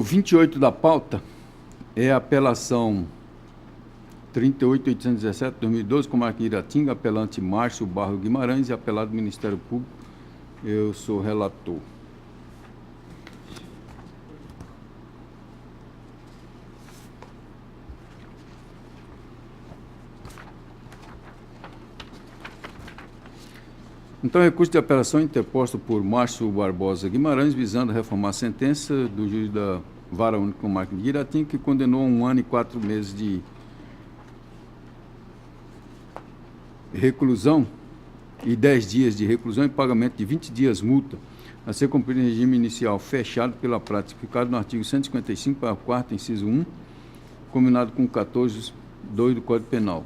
O 28 da pauta é a apelação 38.817/2012, comarca Iratinga, apelante Márcio Barro Guimarães e apelado Ministério Público. Eu sou relator. Então, recurso de apelação interposto por Márcio Barbosa Guimarães, visando reformar a sentença do juiz da Vara Única Comarca de Iratinga, que condenou a 1 ano e 4 meses de reclusão e 10 dias de reclusão e pagamento de 20 dias multa, a ser cumprido em regime inicial fechado pela prática, ficado no artigo 155, parágrafo 4º, inciso 1, combinado com 14(2) do Código Penal.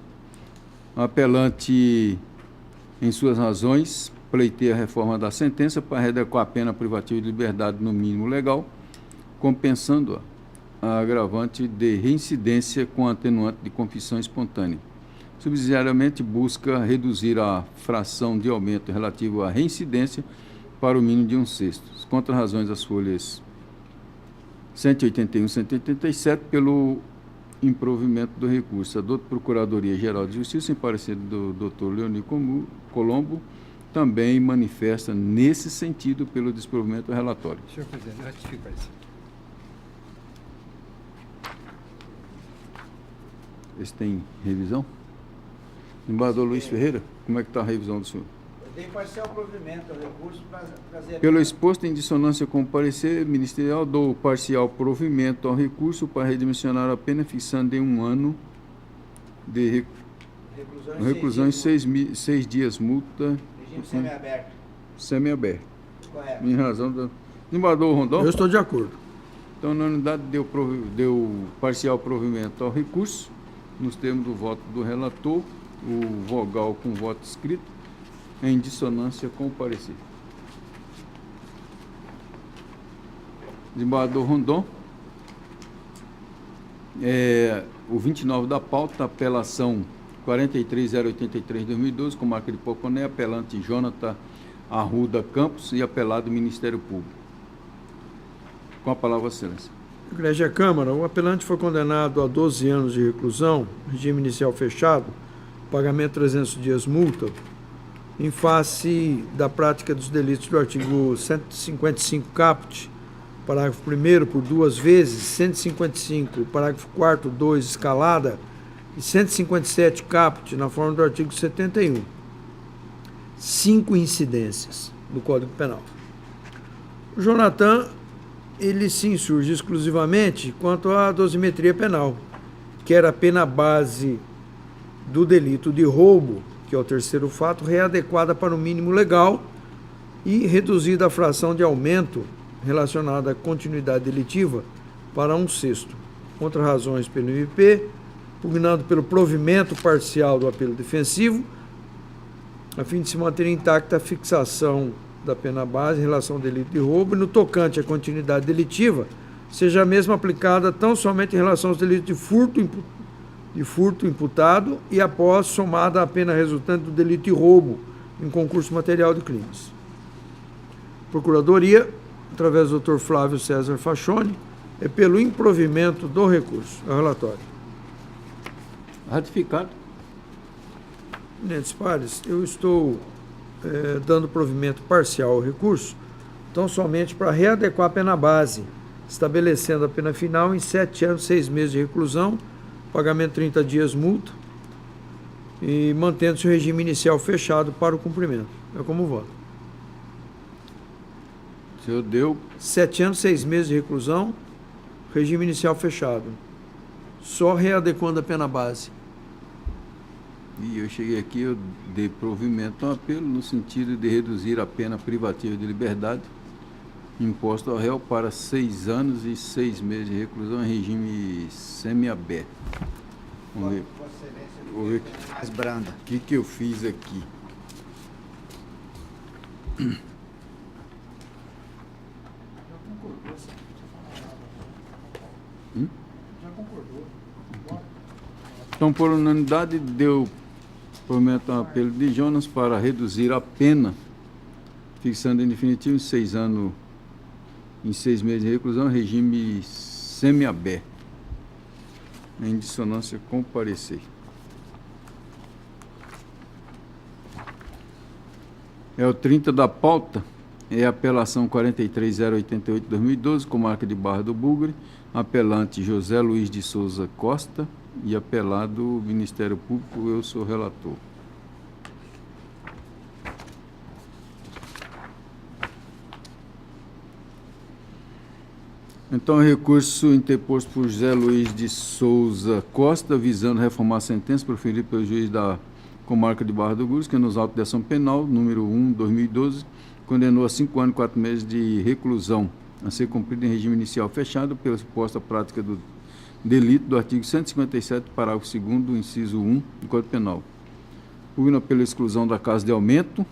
O apelante, em suas razões, pleiteia a reforma da sentença para readequar a pena privativa de liberdade no mínimo legal, compensando a agravante de reincidência com atenuante de confissão espontânea. Subsidiariamente, busca reduzir a fração de aumento relativo à reincidência para o mínimo de 1/6. Contra razões das folhas 181 e 187, pelo improvimento do recurso. A doutora Procuradoria-Geral de Justiça, em parecer do Dr. Leoni Colombo, também manifesta nesse sentido pelo desprovimento do relatório. Senhor presidente, ratifica isso. Esse tem revisão? Embaixador Luiz Ferreira, como é que está a revisão do senhor? Eu dei parcial provimento ao recurso para trazer... Pelo exposto em dissonância com o parecer ministerial, dou parcial provimento ao recurso para redimensionar a pena, fixando em 1 ano de reclusão e 6 dias multa. Regime semiaberto. Semiaberto. Correto. Em razão da... Embaixador Rondon? Eu estou de acordo. Então, na unidade, deu parcial provimento ao recurso, nos termos do voto do relator, o vogal com voto escrito, em dissonância com o parecer. Desembargador Rondon, o 29 da pauta, apelação 43.083/2012, comarca de Poconé, apelante Jonathan Arruda Campos e apelado Ministério Público. Com a palavra, Vossa Excelência. Igreja Câmara, o apelante foi condenado a 12 anos de reclusão, regime inicial fechado, pagamento 300 dias multa, em face da prática dos delitos do artigo 155 caput, parágrafo 1º, por 2 vezes, 155, parágrafo 4º, 2, escalada, e 157 caput, na forma do artigo 71. 5 incidências do Código Penal. O Jonathan, ele se insurge exclusivamente quanto à dosimetria penal, que era a pena base do delito de roubo, que é o terceiro fato, readequada para o mínimo legal e reduzida a fração de aumento relacionada à continuidade delitiva para 1/6. Contra razões pelo MP, pugnando pelo provimento parcial do apelo defensivo, a fim de se manter intacta a fixação da pena base em relação ao delito de roubo e, no tocante à continuidade delitiva, seja a mesma aplicada tão somente em relação aos delitos de furto imputado e após somada a pena resultante do delito de roubo em concurso material de crimes. Procuradoria, através do Dr. Flávio César Fachoni, é pelo improvimento do recurso. É o relatório. Ratificado. Eminentes pares, eu estou dando provimento parcial ao recurso, tão somente para readequar a pena base, estabelecendo a pena final em 7 anos, 6 meses de reclusão, pagamento 30 dias multa e mantendo-se o regime inicial fechado para o cumprimento. É como voto. O senhor deu 7 anos, 6 meses de reclusão, regime inicial fechado. Só readequando a pena base. E eu cheguei aqui, eu dei provimento ao apelo no sentido de reduzir a pena privativa de liberdade imposta ao réu para 6 anos e 6 meses de reclusão em regime semiaberto. Vamos ver. Vou ver Mais branda. o que eu fiz aqui. Já concordou. Então, por unanimidade, deu provimento ao apelo de Jonas para reduzir a pena, fixando em definitivo em 6 anos em 6 meses de reclusão, regime semiaberto, em dissonância com o parecer. É o 30 da pauta, é a apelação 43088-2012, comarca de Barra do Bugre, apelante José Luiz de Souza Costa e apelado Ministério Público, eu sou relator. Então, recurso interposto por José Luiz de Souza Costa, visando reformar a sentença proferida pelo juiz da comarca de Barra do Bugre, que nos autos de ação penal, número 1/2012, condenou a 5 anos e 4 meses de reclusão, a ser cumprido em regime inicial fechado pela suposta prática do delito do artigo 157, parágrafo 2º, inciso 1 do Código Penal. Pugna pela exclusão da casa de aumento,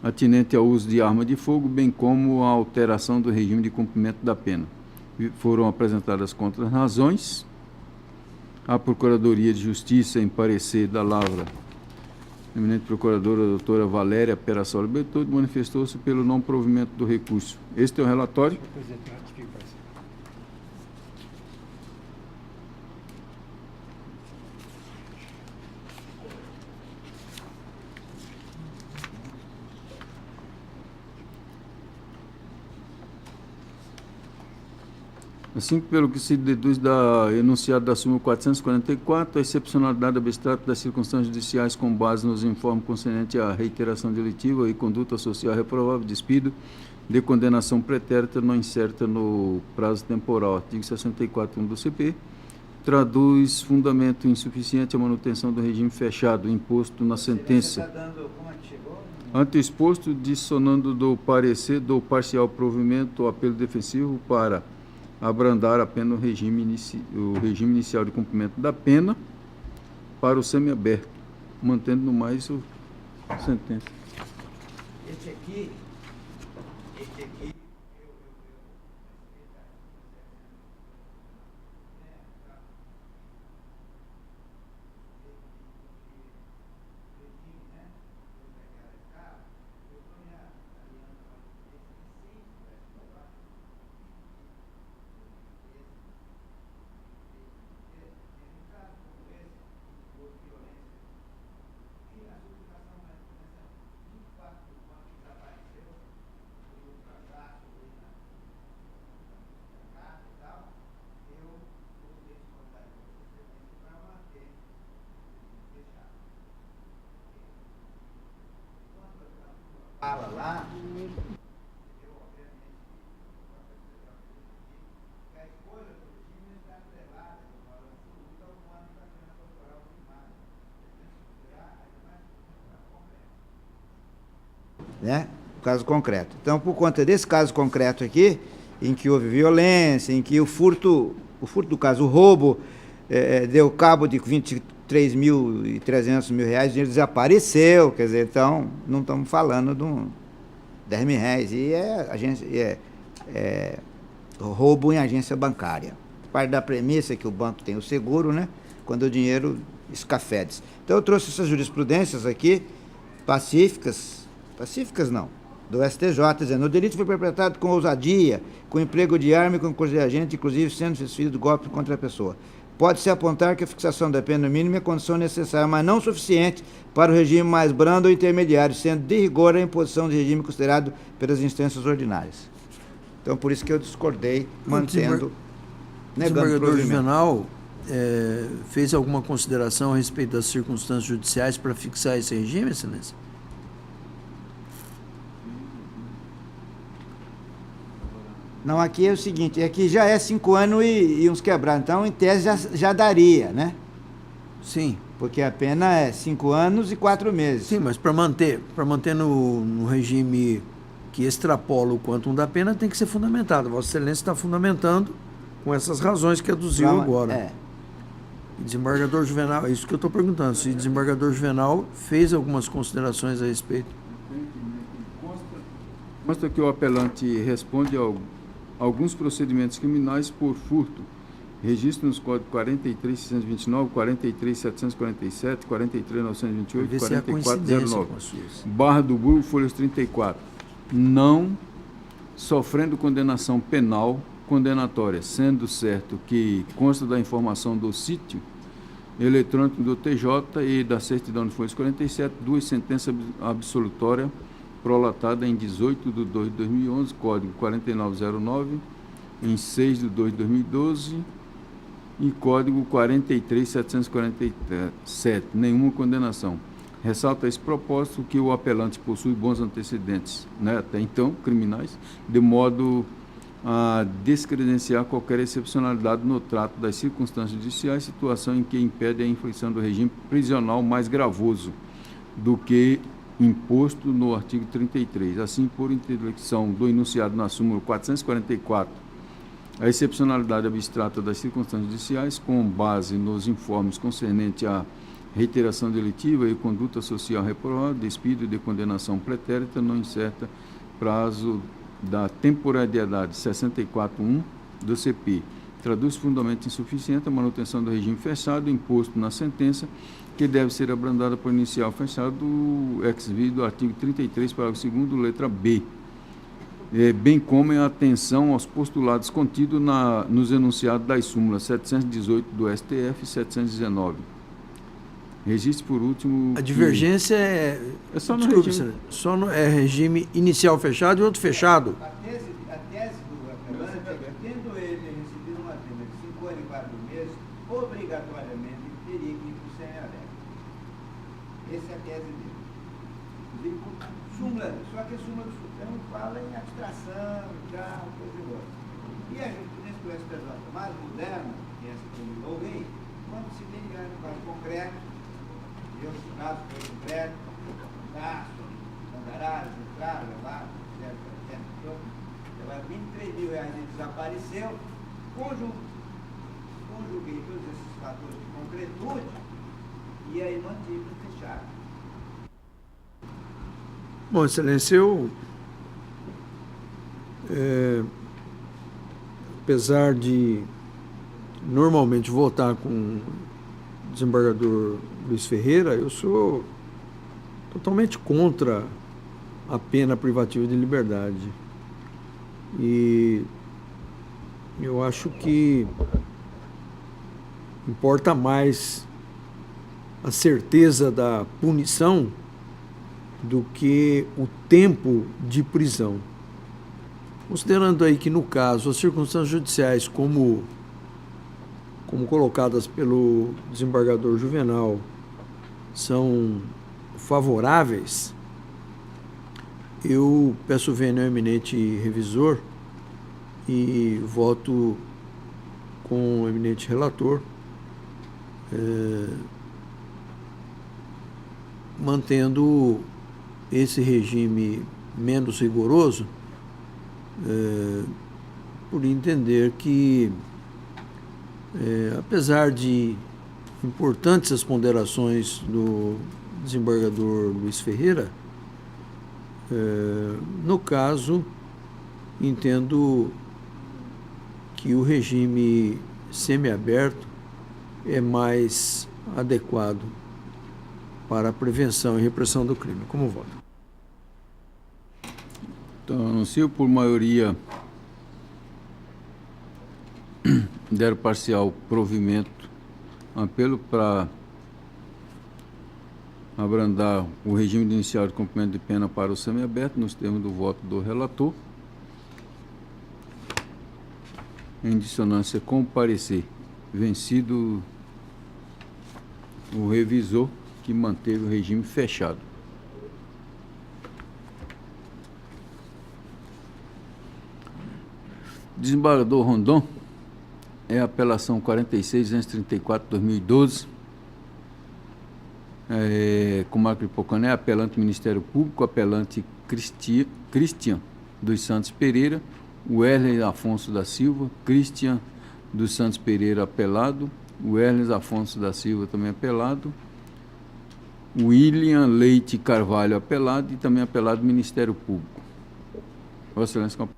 atinente ao uso de arma de fogo, bem como a alteração do regime de cumprimento da pena. Foram apresentadas contra-razões. A Procuradoria de Justiça, em parecer da Lavra, a eminente procuradora, a doutora Valéria Perasola Bertoldi, manifestou-se pelo não provimento do recurso. Este é o relatório. Assim, pelo que se deduz da enunciado da súmula 444, a excepcionalidade abstrata das circunstâncias judiciais com base nos informes concernentes à reiteração delitiva e conduta social reprovável, despido de condenação pretérita não incerta no prazo temporal, artigo 64.1 do CP, traduz fundamento insuficiente à manutenção do regime fechado imposto na sentença. Você está dando, como é que chegou? Ante o exposto, dissonando do parecer do parcial provimento ou apelo defensivo para abrandar a pena o regime inicial de cumprimento da pena para o semiaberto, mantendo no mais a sentença. Esse aqui, fala lá, né? O caso concreto. Então, por conta desse caso concreto aqui, em que houve violência, em que o furto do caso, o roubo, deu cabo de 23.300 mil reais, o dinheiro desapareceu, quer dizer, então, não estamos falando de um 10 mil reais, e é roubo em agência bancária. Parte da premissa é que o banco tem o seguro, né, quando o dinheiro escafede. Então, eu trouxe essas jurisprudências aqui, pacíficas não, do STJ, dizendo: o delito foi perpetrado com ousadia, com emprego de arma e com concurso de agente, inclusive sendo desferido golpe contra a pessoa. Pode-se apontar que a fixação da pena mínima é condição necessária, mas não suficiente para o regime mais brando ou intermediário, sendo de rigor a imposição de regime considerado pelas instâncias ordinárias. Então, por isso que eu discordei, negando o desembargador Juvenal fez alguma consideração a respeito das circunstâncias judiciais para fixar esse regime, excelência? Não, aqui é o seguinte, aqui já é 5 anos e uns quebrados, então em tese já daria, né? Sim. Porque a pena é 5 anos e 4 meses. Sim, mas para manter no regime que extrapola o quantum da pena, tem que ser fundamentado. Vossa Excelência está fundamentando com essas razões que aduziu agora. Desembargador Juvenal, é isso que eu estou perguntando, se o desembargador Juvenal fez algumas considerações a respeito. Consta que o apelante responde a alguns procedimentos criminais por furto. Registro nos códigos 43.629, 43.747, 43.928, 44.09. Barra do Burgo, folhas 34. Não sofrendo condenação penal condenatória, sendo certo que consta da informação do sítio eletrônico do TJ e da certidão de folhas 47, duas sentenças absolutórias prolatadas em 18 de 2 de 2011, Código 4909, em 6 de 2 de 2012 e Código 43747, nenhuma condenação. Ressalta a esse propósito que o apelante possui bons antecedentes, né, até então, criminais, de modo a descredenciar qualquer excepcionalidade no trato das circunstâncias judiciais, situação em que impede a inflição do regime prisional mais gravoso do que imposto no artigo 33. Assim, por intelecção do enunciado na súmula 444, a excepcionalidade abstrata das circunstâncias judiciais, com base nos informes concernentes à reiteração delitiva e conduta social reprovada, despido de condenação pretérita, não incerta prazo da temporalidade 64.1 do CP. Traduz fundamento insuficiente a manutenção do regime fechado imposto na sentença, que deve ser abrandada por inicial fechado ex-vi do artigo 33, parágrafo 2º, letra B, bem como a atenção aos postulados contidos nos enunciados das súmulas 718 do STF e 719. Registro por último... A divergência é só no regime. Só no regime inicial fechado e outro fechado. A tese do apelante é que, tendo ele recebido uma pena de 5 anos e 4 meses, obrigatoriamente ele teria que ir para o semiaberto. Essa é a tese dele. Inclusive, súmula, só que a súmula do Supremo fala em abstração e tal, coisa e outra. E a jurisprudência do STJ mais moderna, que é essa que eu ouvi, quando se tem no caso concreto, eu, no caso, foi concreto, gasto, Andaradas, entraram, levaram, fizeram, levaram 23 mil reais e desapareceu, conjuguei todos esses fatores de concretude e aí mantive fechado. Bom, Excelência, eu, apesar de normalmente votar com o desembargador Luiz Ferreira, eu sou totalmente contra a pena privativa de liberdade. E eu acho que importa mais a certeza da punição do que o tempo de prisão. Considerando aí que, no caso, as circunstâncias judiciais, como colocadas pelo desembargador Juvenal, são favoráveis, eu peço vênia ao eminente revisor e voto com o eminente relator, mantendo esse regime menos rigoroso, por entender que, apesar de importantes as ponderações do desembargador Luiz Ferreira, no caso, entendo que o regime semiaberto é mais adequado para a prevenção e repressão do crime. Como voto? Então, anuncio por maioria dero parcial provimento, apelo para abrandar o regime de inicial de cumprimento de pena para o semiaberto, nos termos do voto do relator, em dissonância com o parecer, vencido o revisor que manteve o regime fechado. Desembargador Rondon, é a apelação 46.234/2012, com marca de Pocané, apelante Ministério Público, apelante Cristian dos Santos Pereira, Werley Afonso da Silva, Cristian dos Santos Pereira apelado, Werley Afonso da Silva também apelado, William Leite Carvalho apelado e também apelado Ministério Público. Vossa Excelência,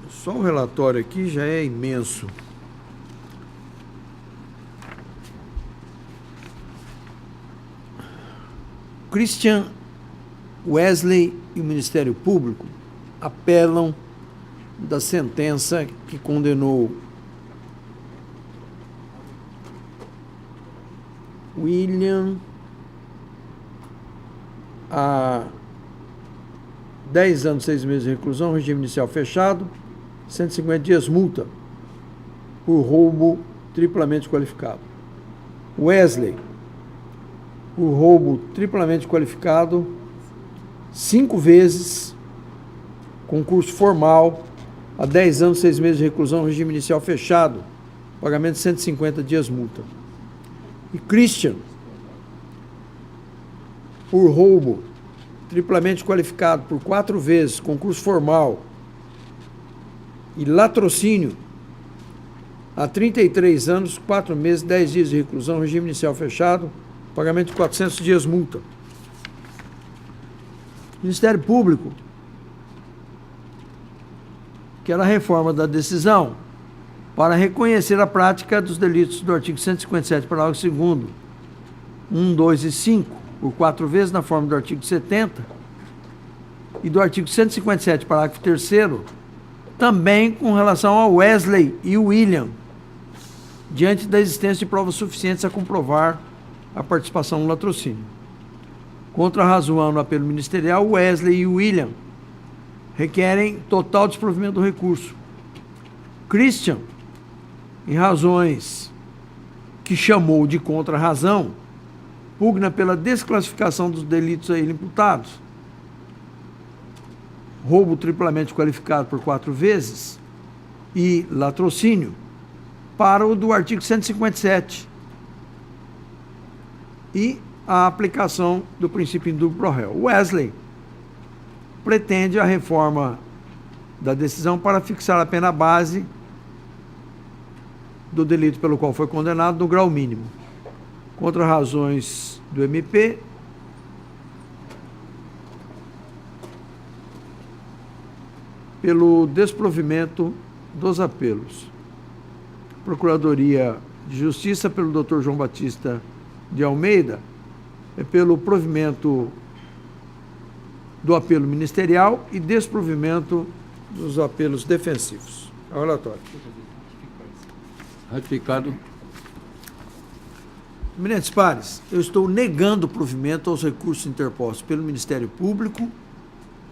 só o relatório aqui já é imenso. Cristian Wesley e o Ministério Público apelam da sentença que condenou William a 10 anos, 6 meses de reclusão, regime inicial fechado, 150 dias multa por roubo triplamente qualificado. Wesley, por roubo triplamente qualificado, 5 vezes, concurso formal, a 10 anos, 6 meses de reclusão, regime inicial fechado, pagamento de 150 dias multa. E Christian, por roubo triplamente qualificado por 4 vezes, concurso formal e latrocínio, a 33 anos, 4 meses, 10 dias de reclusão, regime inicial fechado, pagamento de 400 dias multa. Ministério Público, que era a reforma da decisão para reconhecer a prática dos delitos do artigo 157, parágrafo 2º, 1, 2 e 5, por 4 vezes na forma do artigo 70, e do artigo 157, parágrafo 3º, também com relação a Wesley e William, diante da existência de provas suficientes a comprovar a participação no latrocínio. Contrarrazoando o apelo ministerial, Wesley e William requerem total desprovimento do recurso. Christian, em razões que chamou de contrarrazão, pugna pela desclassificação dos delitos a ele imputados. Roubo triplamente qualificado por 4 vezes e latrocínio para o do artigo 157 e a aplicação do princípio indúbio pro réu. Wesley pretende a reforma da decisão para fixar a pena base do delito pelo qual foi condenado no grau mínimo. Contra razões do MP, pelo desprovimento dos apelos. Procuradoria de Justiça, pelo Dr. João Batista de Almeida, pelo provimento do apelo ministerial e desprovimento dos apelos defensivos. É o relatório. Ratificado. Eminentes pares, eu estou negando o provimento aos recursos interpostos pelo Ministério Público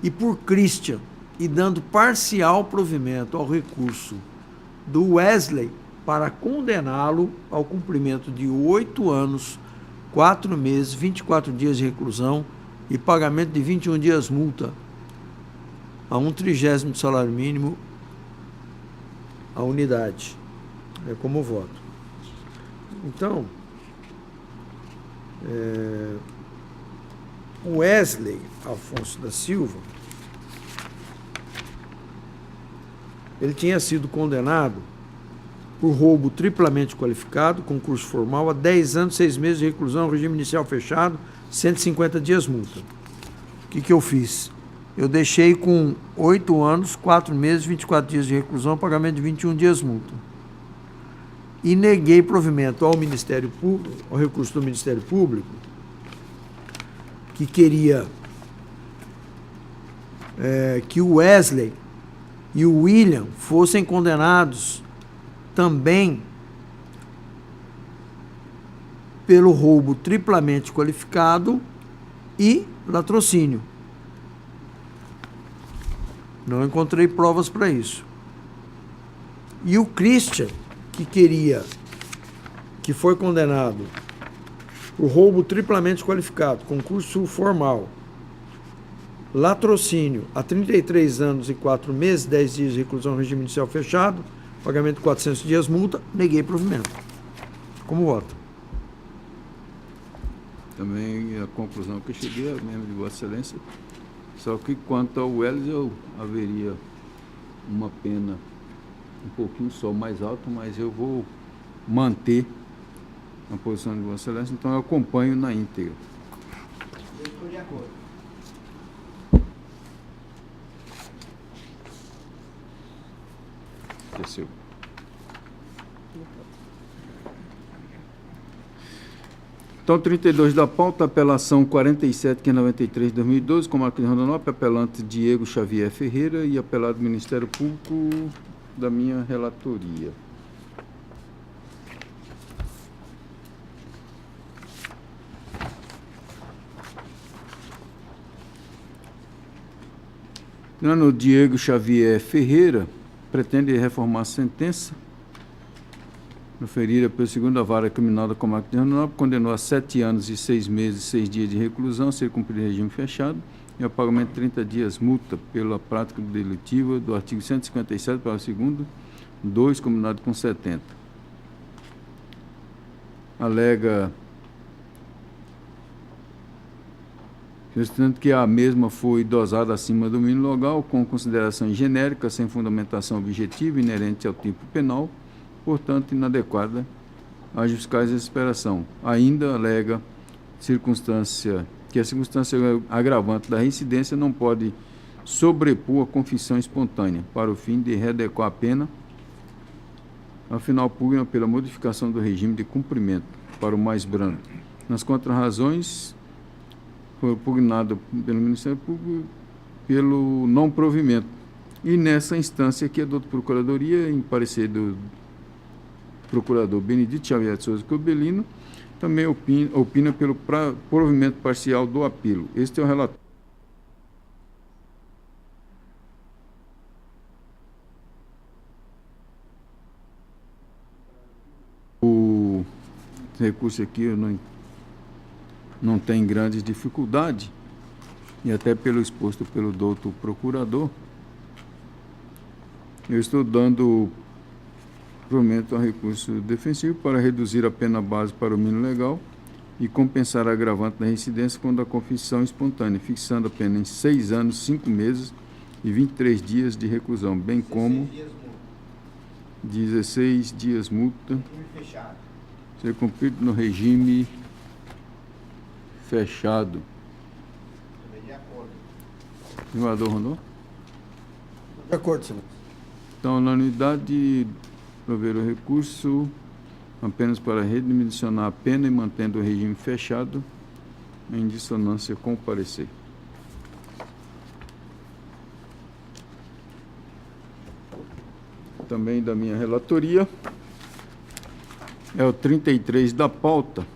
e por Christian, e dando parcial provimento ao recurso do Wesley para condená-lo ao cumprimento de 8 anos, 4 meses, 24 dias de reclusão e pagamento de 21 dias multa a 1/30 do salário mínimo a unidade. É como voto. Então, o Wesley Afonso da Silva, ele tinha sido condenado por roubo triplamente qualificado, concurso formal, a 10 anos, 6 meses de reclusão, regime inicial fechado, 150 dias multa. O que eu fiz? Eu deixei com 8 anos, 4 meses, 24 dias de reclusão, pagamento de 21 dias multa. E neguei provimento ao Ministério Público, ao recurso do Ministério Público, que queria que o Wesley e o William fossem condenados também pelo roubo triplamente qualificado e latrocínio. Não encontrei provas para isso. E o Christian, que foi condenado por roubo triplamente qualificado, concurso formal, latrocínio a 33 anos e 4 meses, 10 dias de reclusão, regime inicial fechado, pagamento de 400 dias multa, neguei provimento. Como voto? Também a conclusão que eu cheguei é a mesma de Vossa Excelência, só que quanto ao Welles, eu haveria uma pena um pouquinho só mais alta, mas eu vou manter a posição de Vossa Excelência, então eu acompanho na íntegra. Eu estou de acordo. Então, 32 da pauta, apelação 47.593 de 2012, comarca de Rondonópolis, apelante Diego Xavier Ferreira e apelado Ministério Público da minha relatoria. O Diego Xavier Ferreira pretende reformar a sentença proferida pela segunda vara criminal da comarca de Rondonópolis, condenou a 7 anos e 6 meses e 6 dias de reclusão, a ser cumprido em regime fechado, e ao pagamento de 30 dias multa pela prática delitiva do artigo 157, parágrafo 2º, 2, combinado com 70. Alega que a mesma foi dosada acima do mínimo legal, com considerações genéricas, sem fundamentação objetiva, inerente ao tipo penal, portanto, inadequada à justificar a exasperação. Ainda alega que a circunstância agravante da reincidência não pode sobrepor a confissão espontânea, para o fim de readequar a pena. Afinal, pugna pela modificação do regime de cumprimento para o mais brando. Nas contrarrazões, foi pugnado pelo Ministério Público pelo não provimento. E nessa instância aqui, a doutora Procuradoria, em parecer do procurador Benedito Xavier de Souza Cobelino, também opina pelo provimento parcial do apelo. Este é o relatório. O recurso aqui não tem grandes dificuldades, e até pelo exposto pelo doutor procurador, eu estou dando provimento ao recurso defensivo para reduzir a pena base para o mínimo legal e compensar a agravante da reincidência quando a confissão espontânea, fixando a pena em 6 anos, 5 meses e 23 dias de reclusão, bem como 16 dias multa, ser cumprido no regime fechado. Senador Rondon? De acordo, senhor. Então, na unidade, prover o recurso apenas para redimensionar a pena e mantendo o regime fechado em dissonância com o parecer. Também da minha relatoria é o 33 da pauta.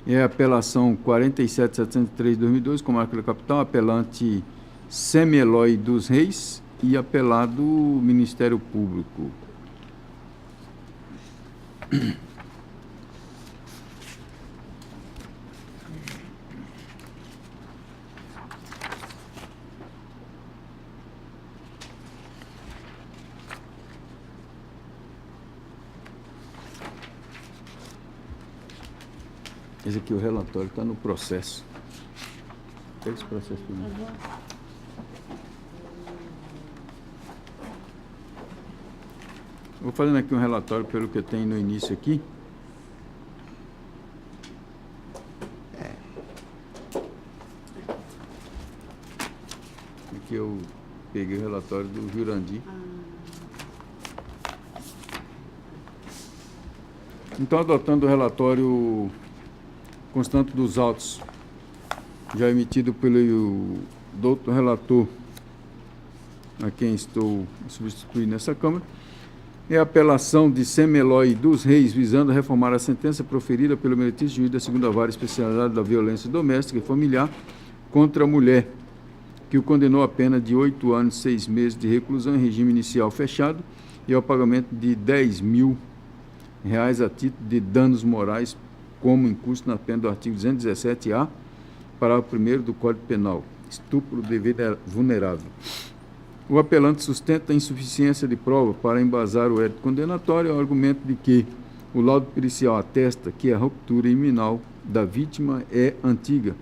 É a apelação 47.703 de 2002, comarca da capital, apelante Semelói dos Reis e apelado Ministério Público. Esse aqui, o relatório, está no processo. Pega esse processo por mim. Vou fazendo aqui um relatório pelo que tem no início aqui. Aqui eu peguei o relatório do Jurandir. Então, adotando o relatório constante dos autos, já emitido pelo doutor relator, a quem estou substituindo nessa Câmara, é a apelação de Semelói dos Reis, visando reformar a sentença proferida pelo meritíssimo juiz da segunda vara especializada da violência doméstica e familiar contra a mulher, que o condenou a pena de 8 anos e 6 meses de reclusão em regime inicial fechado e ao pagamento de R$10.000 a título de danos morais, como incusto na pena do artigo 217-A, parágrafo 1º do Código Penal, estupro de vulnerável. O apelante sustenta a insuficiência de prova para embasar o édito condenatório ao argumento de que o laudo pericial atesta que a ruptura iminal da vítima é antiga,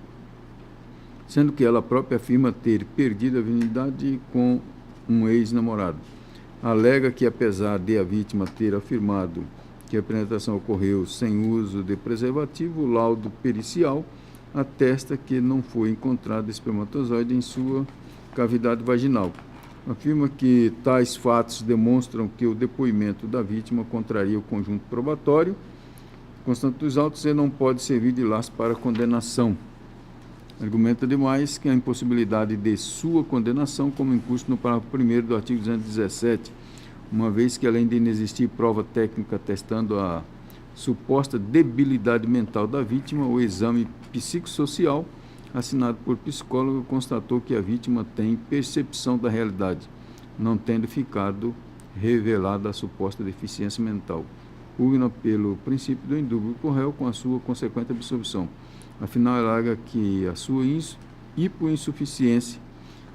sendo que ela própria afirma ter perdido a virgindade com um ex-namorado. Alega que, apesar de a vítima ter afirmado que a penetração ocorreu sem uso de preservativo, o laudo pericial atesta que não foi encontrado espermatozoide em sua cavidade vaginal. Afirma que tais fatos demonstram que o depoimento da vítima contraria o conjunto probatório, Constante dos autos, ele não pode servir de laço para condenação. Argumenta demais que a impossibilidade de sua condenação, como incurso no parágrafo 1º do artigo 217, uma vez que, além de inexistir prova técnica atestando a suposta debilidade mental da vítima, o exame psicossocial, assinado por psicólogo, constatou que a vítima tem percepção da realidade, não tendo ficado revelada a suposta deficiência mental. Pugna pelo princípio do indúbio pro réu com a sua consequente absolvição. Afinal, alega que a sua hipoinsuficiência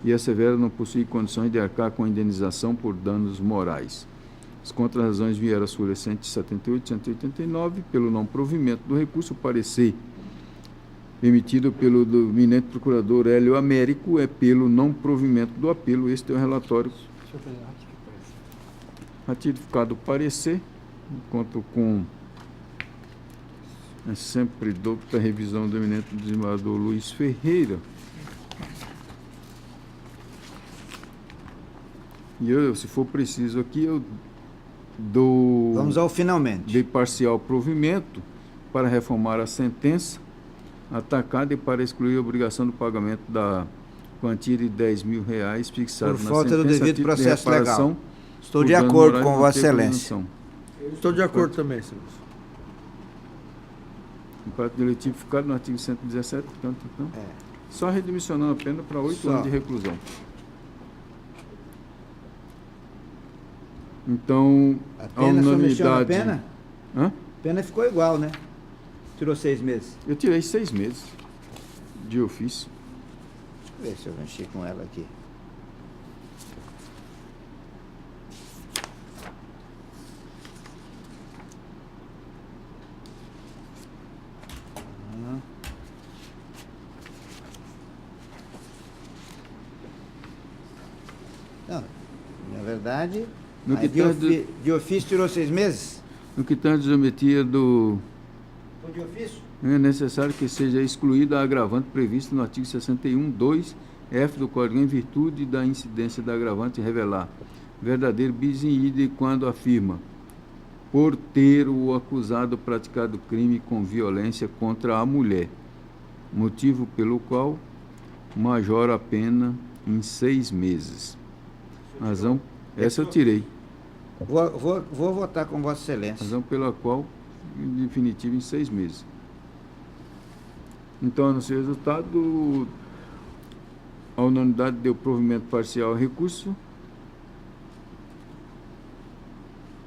e assevera não possui condições de arcar com a indenização por danos morais. As contrarrazões vieram às folhas 178 e 189 pelo não provimento do recurso. O parecer emitido pelo eminente procurador Hélio Américo é pelo não provimento do apelo. Este é o relatório. Ratificado o parecer, enquanto com sempre dou para revisão do eminente desembargador Luiz Ferreira. E eu, se for preciso aqui, eu dou... Vamos ao finalmente. De parcial provimento para reformar a sentença atacada e para excluir a obrigação do pagamento da quantia de R$10.000 fixada na sentença. Por falta do devido processo legal. Estou de por dano acordo moral com e Vossa não ter Excelência. condenação. Estou de acordo também, senhor. O prato de tipificado no artigo 117, portanto, então, É. só redimicionando a pena para 8 anos de reclusão. Então, A a pena só mexeu na unanimidade... pena? Hã? A pena ficou igual, né? Tirou 6 meses. Eu tirei 6 meses de ofício. Deixa eu ver se eu mexi com ela aqui. Não, na verdade, No que de ofício tirou 6 meses? No que tange a geometria do... Foi de ofício? É necessário que seja excluída a agravante prevista no artigo 61(2) F do Código, em virtude da incidência da agravante revelar verdadeiro bis in idem quando afirma por ter o acusado praticado crime com violência contra a mulher, motivo pelo qual majora a pena em 6 meses. Razão, essa eu tirei. Vou votar com Vossa Excelência. Razão pela qual, em definitivo, em 6 meses. Então, anunciei o resultado. A unanimidade deu provimento parcial ao recurso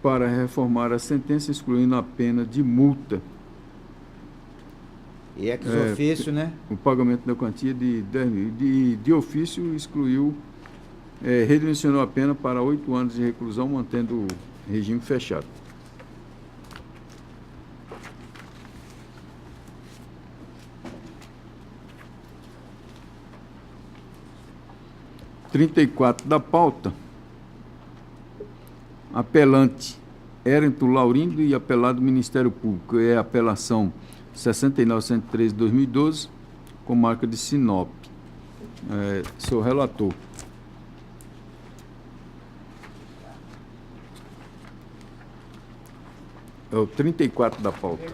para reformar a sentença, excluindo a pena de multa. E ex ofício, né? O pagamento da quantia de 10 mil. De ofício, excluiu, redimensionou a pena para 8 anos de reclusão, mantendo o regime fechado. (34) da pauta, apelante Érento Laurindo e apelado Ministério Público, é a apelação 69.113/2012, com marca de Sinop. Sou relator. É o 34 da pauta.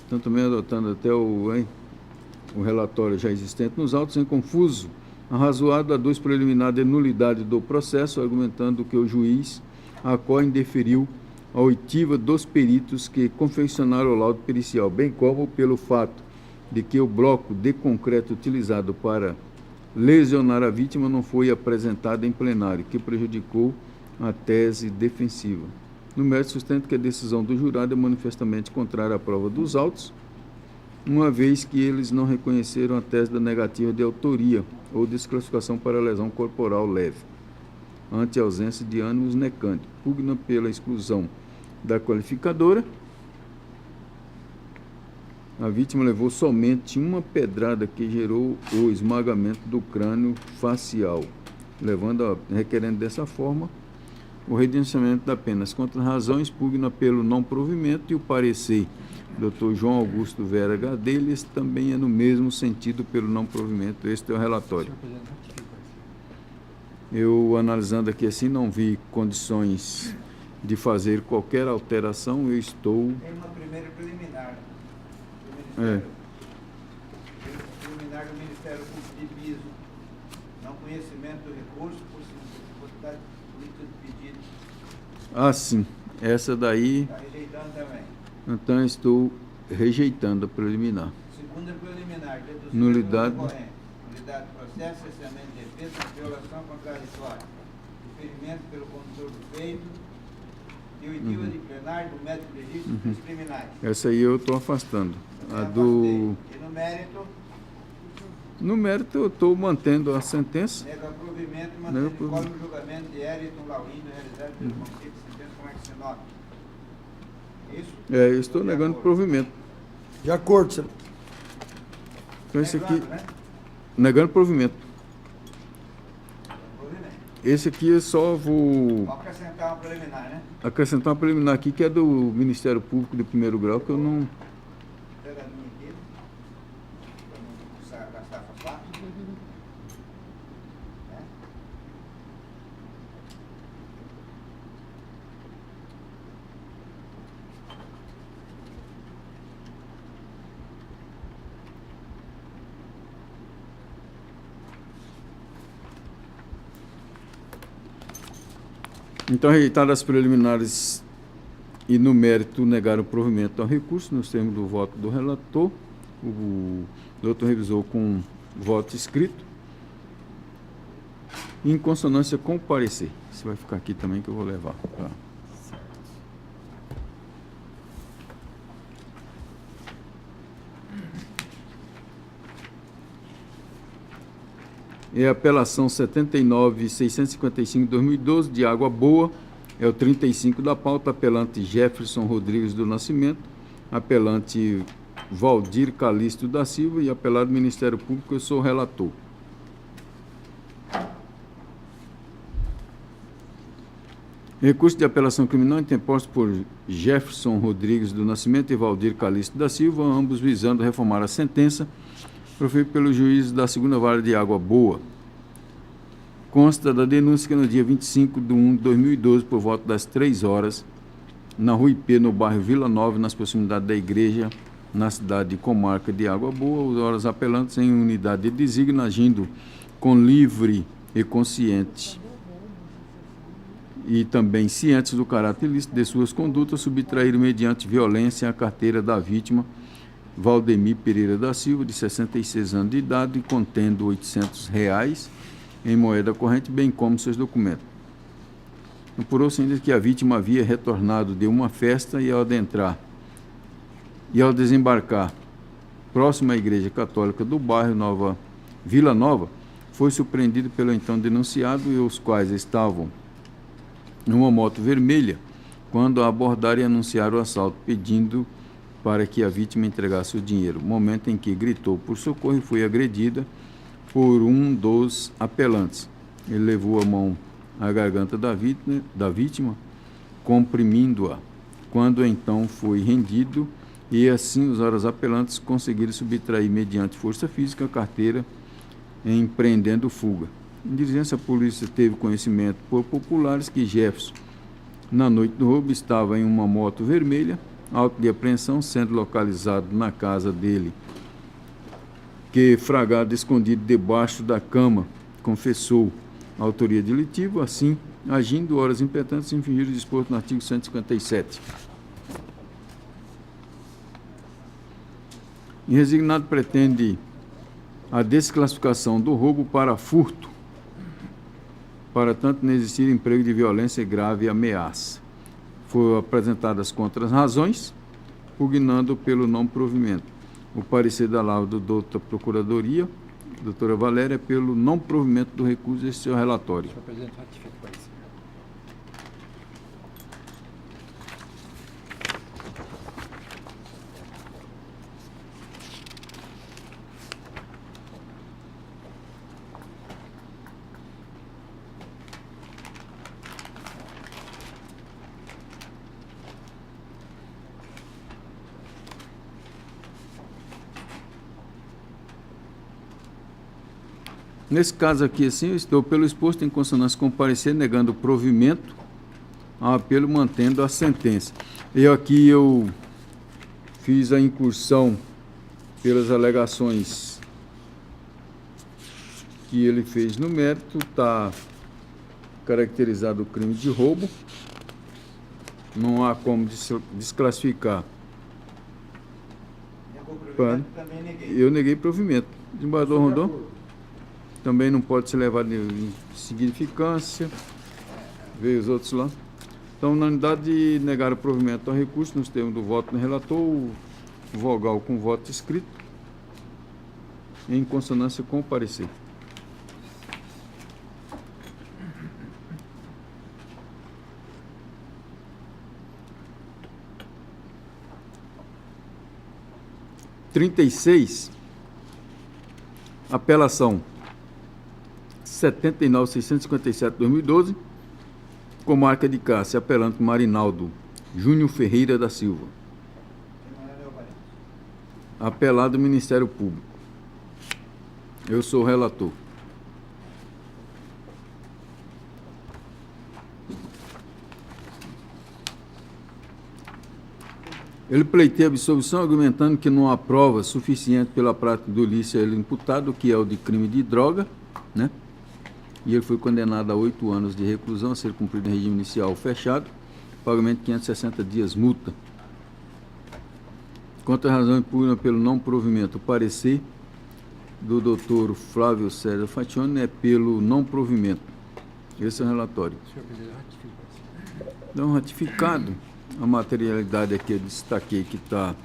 Então, também adotando até o relatório já existente nos autos, em confuso, arrazoado a 2 preliminar de nulidade do processo, argumentando que o juiz ACO indeferiu a oitiva dos peritos que confeccionaram o laudo pericial, bem como pelo fato de que o bloco de concreto utilizado para lesionar a vítima não foi apresentado em plenário, que prejudicou a tese defensiva. No mérito, sustento que a decisão do jurado é manifestamente contrária à prova dos autos, uma vez que eles não reconheceram a tese da negativa de autoria ou desclassificação para lesão corporal leve, ante a ausência de ânimos necante. Pugna pela exclusão da qualificadora. A vítima levou somente uma pedrada que gerou o esmagamento do crânio facial, requerendo dessa forma o redimensionamento da pena. As contrarrazões pugna pelo não provimento, e o parecer Dr. João Augusto Vera Gadelhas também é no mesmo sentido pelo não provimento. Este é o relatório. Eu, analisando aqui assim, não vi condições de fazer qualquer alteração. Eu estou... Tem uma primeira preliminar do É. Preliminar do Ministério Público de piso. Não conhecimento do recurso, possibilidade política de pedido. Ah, sim. Essa daí, Está rejeitando também. então, estou rejeitando a preliminar. Segunda preliminar, dedução Nulidade. nulidade do processo, cessamento de defesa, violação contraditória, deferimento pelo condutor do feito, e oitiva de plenário do médico legítimo dos criminais. Essa aí eu estou afastando. A Afastei. do... E no mérito, No mérito, eu estou mantendo a sentença. nega provimento e Nega mantendo provimento. o julgamento de Eriton Laurindo, realizado pelo Conselho de Sentença com Marcos Sinop. Isso? É, eu estou negando provimento. De acordo, senhor. Então, esse aqui, Negando, né? negando provimento. Provimento. Esse aqui eu só vou Vou acrescentar uma preliminar, né? acrescentar uma preliminar aqui, que é do Ministério Público de primeiro grau, que eu não... Pega a minha aqui, para não precisar gastar fosfato. Né? Então, rejeitadas as preliminares e no mérito negar o provimento ao recurso, nos termos do voto do relator, o doutor revisou com voto escrito, em consonância com o parecer. Isso vai ficar aqui também que eu vou levar. Tá? É a apelação 79.655/2012 de Água Boa, é o 35 da pauta, apelante Jefferson Rodrigues do Nascimento, apelante Valdir Calixto da Silva e apelado Ministério Público, eu sou o relator. Recurso de apelação criminal interposto por Jefferson Rodrigues do Nascimento e Valdir Calixto da Silva, ambos visando reformar a sentença proferida pelo juiz da segunda vara de Água Boa. Consta da denúncia que no dia 25/1/2012, por volta das 3 horas, na Rua IP, no bairro Vila Nova, nas proximidades da igreja, na cidade de Comarca de Água Boa, os horas apelantes em unidade de desígnio, agindo com livre e consciente e também cientes do caráter ilícito de suas condutas, subtraíram mediante violência a carteira da vítima, Valdemir Pereira da Silva, de 66 anos de idade, contendo R$ 800 em moeda corrente, bem como seus documentos. Apurou-se ainda que a vítima havia retornado de uma festa e ao desembarcar próximo à igreja católica do bairro Vila Nova, foi surpreendido pelo então denunciado, e os quais estavam numa moto vermelha, quando a abordaram e anunciaram o assalto, pedindo para que a vítima entregasse o dinheiro, momento em que gritou por socorro e foi agredida por um dos apelantes. Ele levou a mão à garganta da vítima, comprimindo-a, quando então foi rendido, e assim os horas apelantes conseguiram subtrair mediante força física a carteira, empreendendo fuga. Em diligência, a polícia teve conhecimento por populares que Jefferson, na noite do roubo, estava em uma moto vermelha, auto de apreensão, sendo localizado na casa dele, que fragado escondido debaixo da cama, confessou a autoria delitiva, assim, agindo horas impetantes, infringiram o disposto no artigo 157. Em resignado, pretende a desclassificação do roubo para furto, para tanto não existir emprego de violência e grave ameaça. Foram apresentadas contras-razões, pugnando pelo não provimento. O parecer da lauda da Procuradoria, doutora Valéria, pelo não provimento do recurso, esse é o relatório. Senhor presidente, ratifico o parecer. Nesse caso aqui, assim, eu estou pelo exposto em consonância com o parecer, negando o provimento ao apelo, mantendo a sentença. E aqui eu fiz a incursão pelas alegações que ele fez no mérito, está caracterizado o crime de roubo, não há como desclassificar. Também neguei. Eu neguei provimento. Desembargador Rondon também não pode ser levado em significância. Veio os outros lá. Então, na unidade de negar o provimento ao recurso, nos termos do voto no relator, o vogal com voto escrito, em consonância com o parecer. Apelação 79.657/2012, com marca de Cássia, apelante Marinaldo Júnior Ferreira da Silva. Apelado Ministério Público. Eu sou o relator. Ele pleiteia a absolvição argumentando que não há prova suficiente pela prática do ilícito a ele imputado, que é o de crime de droga, né? E ele foi condenado a 8 anos de reclusão a ser cumprido em regime inicial fechado, pagamento de 560 dias multa. Quanto à razão impugna pelo não provimento, o parecer do doutor Flávio César Fatione é pelo não provimento. Esse é o relatório. Então, ratificado. A materialidade aqui eu destaquei que está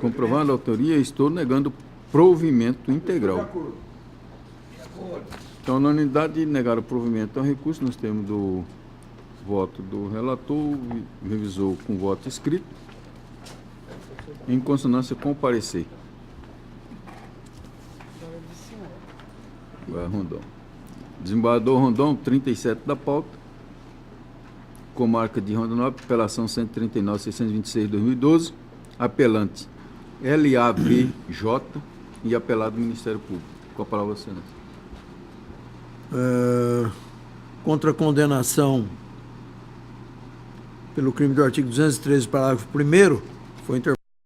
comprovando a autoria, estou negando provimento integral. Então, na unidade de negar o provimento ao recurso, nós temos do voto do relator, revisor com voto escrito, em consonância com o parecer. Agora, Rondon. Desembargador Rondon, 37 da pauta. Com marca de Rondonópolis, apelação 139.626/2012, apelante LAVJ e apelado Ministério Público. Com a palavra, Excelência. Contra a condenação pelo crime do artigo 213, parágrafo 1º, foi interpretado